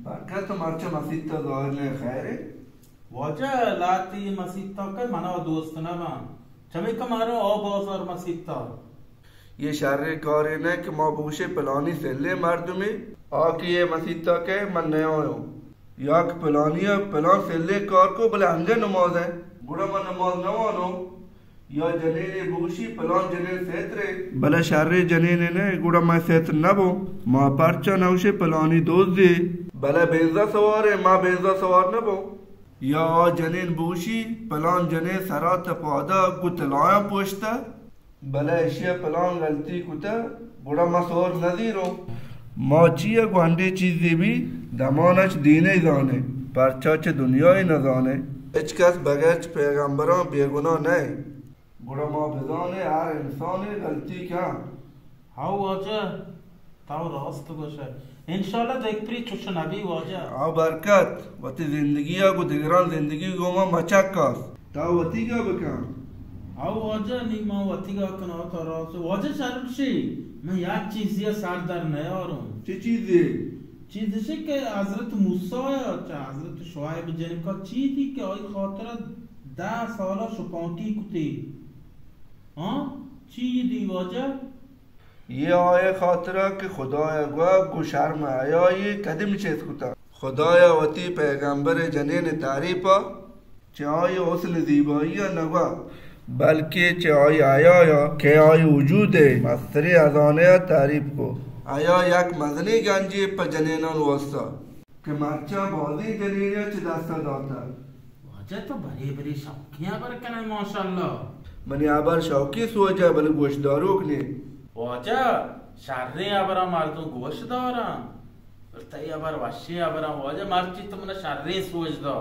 برکت مرچه مسیح تا ظاهر خیره واجه لاتی مسیح تا که منا دوست نمان چمی که مارو آب بازار مسیح تا ये शर्र कार ने कि माँ बूशे पलानी सेले मर्द में आके ये मसीता के मन नया हो या कि पलानी पलान सेले कार को भले अंगे नमाज है बुरा मन नमाज न मानो या जने ने बूशी पलान जने सेतरे भले शर्र जने ने गुड़ा मैं सेत्र न बो माँ परचा नौशे पलानी दोस्त दे भले बेजा सवार है माँ बेजा सवार न बो या जने बूशी पलान जने सरात पौधा गुतलाया पोछता भले एशिया पलान गलती कुता बुरा मसोर नजीरो मौचिया गुंडे चीज़ें भी दमानच दीने जाने परचाच दुनिया ही न जाने इचकस बगैर पैगंबरों बेगुनाह नहीं बुरा माँ बेजाने यार इंसान गलती क्या हाँ वाजा ताऊ रास्त गोशा इंशाल्लाह देख प्री चुश नबी वाजा आ बरकत वती जिंदगी को दिगरान जिंदगी को माँ मचक का ताऊ वती क्या बकाम आओ वाजा नहीं माँ वतीगा कना तो रास वाजा शारुक्षी मैं याद चीज़ ये सारदार नया और हूँ चीज़ से के हज़रत मूसा या हज़रत शुआइब जन का चीज़ थी कि आई खातर 10 साल शुपांती कुते हाँ चीज़ दी वाजा ये आये खातरा कि खुदाया गुआ को शर्म आया ये कदम चेत कुता खुदाया वती पैगंबर जने ने तारीफा चाहे उसने दीवाइया नवा बल्कि चाहे आया या के आये वजूद है मस्तरी अजाने तारीफ को आया एक मदनी गंजी पर जनेना वस्ता कि मर्चा बहुत जनेना चिदास्ता दाता वाजा तो बड़े बड़े शौकियां पर कने माशाल्लाह मने आबर शौकी सोचा बल गोश्तदारों ने वाजा शार्रे आबरा मारतो गोश्तदारा तई आबर वाशी आबरा वाजा मारची तुमने शार्रे सोच दो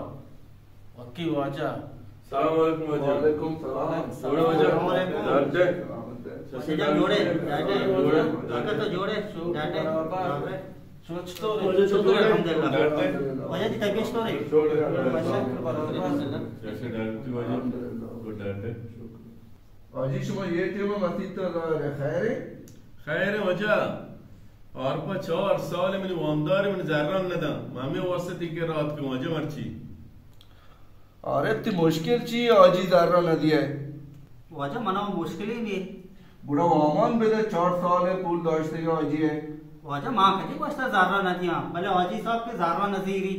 वकी वाजा वालेकुम सलाम जोड़े तो जोड़े सोच तो अल्हम्दुलिल्लाह वजह की तबीयत तो रे आजी शुमा ये टीम मसीह तो खैर है वजह और पर 4 साल मैंने वंदार मैंने जर्रा न दा मामे वसती के रात को वजह मरची अरे ती मुश्किल ची आजी जर्रा न दिया वजह मना मुश्किल ही नहीं बुरा वामान बेदे 4 साल है पूल दाश्ते का आजी है वजह माँ कदी बस्ता जर्रा न दिया भले आजी साहब के जर्रा नजीरी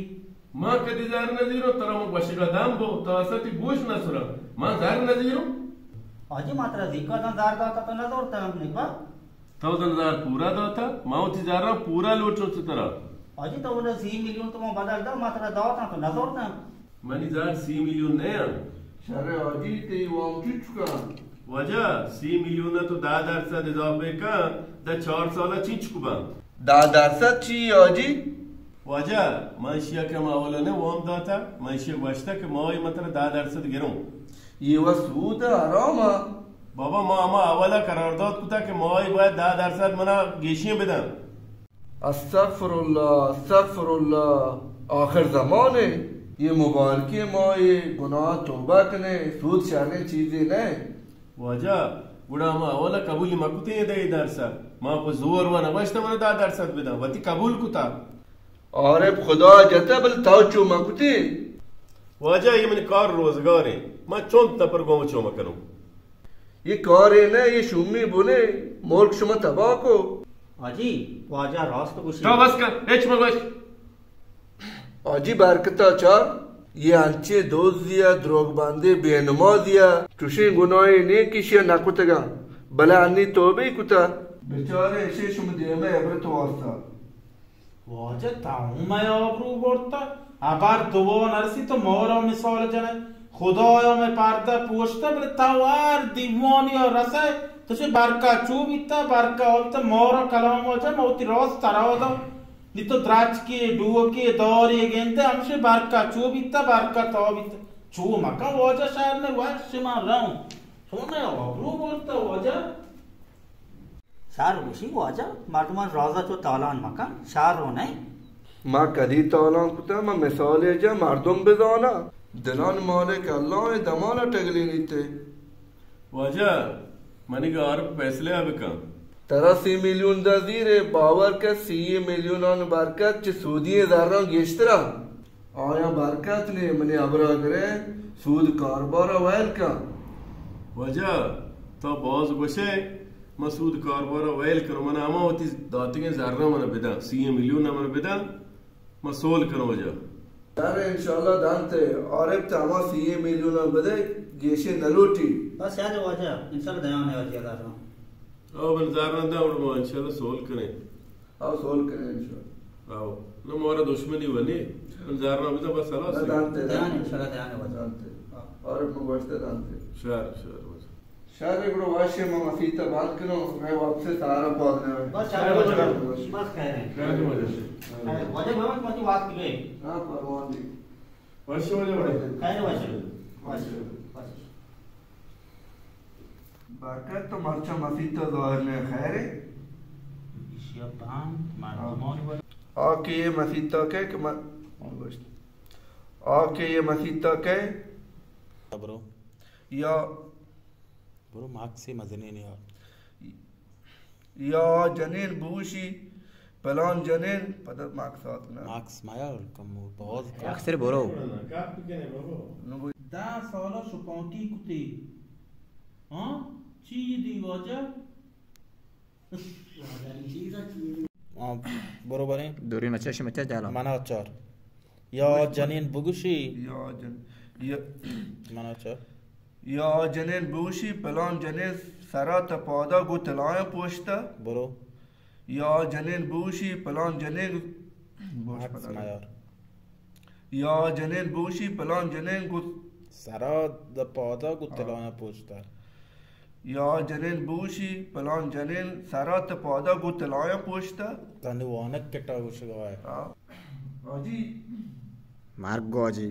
माँ कदी जर्रा नजीरो तरह मो बशिका दाम बो तासती गोश न सुरा माँ जर्रा नजीरो आजी मात्रा जिका दा जर्रा का तो न दौड़ता हमने पा तो हजार पूरा दो था माँ उठी जर्रा पूरा लूट लो तरह आजी तो उन्हें 3 मिलियन तो मैं बदल दो मात्रा दो था तो न दौड़ता मनी जार 3 मिलियन नहीं शरे आजी ते वाम चुचका वजह 3 मिलियन तो दादर सा दिजाबे का द 4 साल चिचकुबा दादर सा ची आजी वजह माशिया के माहौल ने वाम दाता माशिया वस्ता के माई मतलब दादर सा गिरो ये वसूद आराम बाबा मामा अवला करारदाद कुता के माई बाय दादर सा मना गेशियां बेदा अस्तगफिरुल्लाह आखिर ज़माने ये मुबारकी माए गुनाह तौबा कने सूद शाने चीजें ने वजह बुढ़ा माँ अवला कबूल मकुते दे इधर सा माँ को जोर व नवश्ता मन दादर सा बेदा वती कबूल कुता और अब खुदा जतबल ताचो मकुते वजह ये मन कार रोजगार है मैं चोंत तपर गो चो म करूं ये कार है ना ये शुम्मी बोले मोल्क शुमा तबाह को आजी वाजा रास्त कुछ तो बस कर एच मगश आजी बरकता चार ये अंचे दोस्त दिया द्रोग बांधे बेनमा दिया तुषे गुनाहे ने किशिया नाकुतगा भला अन्नी तोबे कुता बेचारे ऐसे शुम दे में अबरत वास्ता वाजा ताऊ मैं आबरू बोलता आबार दुबो नरसी तो मोरा मिसाल जने खुदायो में पारदा पूछता बले तावार दीवानी और रसे तुझे बारका चूबिता बारका होता मोरा कलाम हो जा मोती रोज तराव दो नि तो द्राच के डुओ के दौरे गेंदे हमसे बारका चूबिता बारका तौबिता चू मका वाजा शायर ने वाश मार रहा हूँ सोने आबरू बोलता वाजा शार उसी वाजा मातुमान रोजा तो तालान मका शार हो नहीं माँ कदी तालान कुता माँ मिसाल जा मर्दम बेजाना दिलान मालिक अल्लाह दमाना टगली नीते वजह मनी का और फैसले अब का ترى 30 میلیون دا زیره باور که 30 میلیونان برکت چه سودی زران گشتران آیا برکت نه منی ابرا گره سود کاربارا ویل کن وجه تا باز باشه ما سود کاربارا ویل کرو من اما وقتی داتگه ذره من بده 30 میلیون من بده ما سول کنم وجه در انشالله دانته عارب تا 30 میلیونان بده گیشه نلوٹی بس یاد واجه انشالله دیان ہے واجه زران او بن ذره دا ما انشاءالله سول کریں او سول کریں انشالله او نو مورا دشمنی ونی من ذره بده بس خلاص دانته دیان انشالله دیان ہے واجه دانته عارب مباشته دانته شهر شهر اگرو واشه ما مسیطه بات کنو میں واپس سارا پاکنے ہوئے بس شاید واجه بس کہہ رہے شهر وجه ہیں واجه محمد پتی بات کی گئے ہاں پروان دی وش وجه وجه خیر واجه واجه برکت تو مرچا مسیطه ظاہر نے خیر ہے شیطان مردمان آکے یہ مسیطہ کہ آکے یہ مسیطہ کہ برو یا برو ماکسی مزنین یار یا جنین بوشی پلان جنین پدر ماکسات نا ماکس مایا کم بہت اکثر برو کاپ کنه بابا دا سالا شپانکی کتی ہاں چی دی واجه برو برین دوری نچه متى جالا منا چار یا جنین بگوشی منا چار یا جنین بوشی پلان جنین سرا تپادا گو تلائیں پوشتا برو یا جنین بوشی پلان جنین ماکس مایار یا جنین بوشی پلان جنین گو سرا دا پادا گو تلانا پوچتا یا جنین بوشی پلان جنین سرا تپادا گو تلائیں پوشتا تانی وانک کٹا گوش گوائے آجی مارگو آجی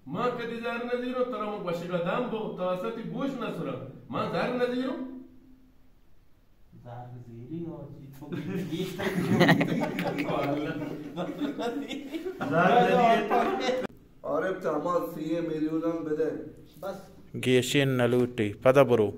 ما کدی زار نزیرو ترا مو بشگا دام بو توسطی گوش نسرا ما زار نزیرو زار زیری آجی تو گیشتا عارب تا 30 میلیونان بده بس گیشین نلوٹی پدا برو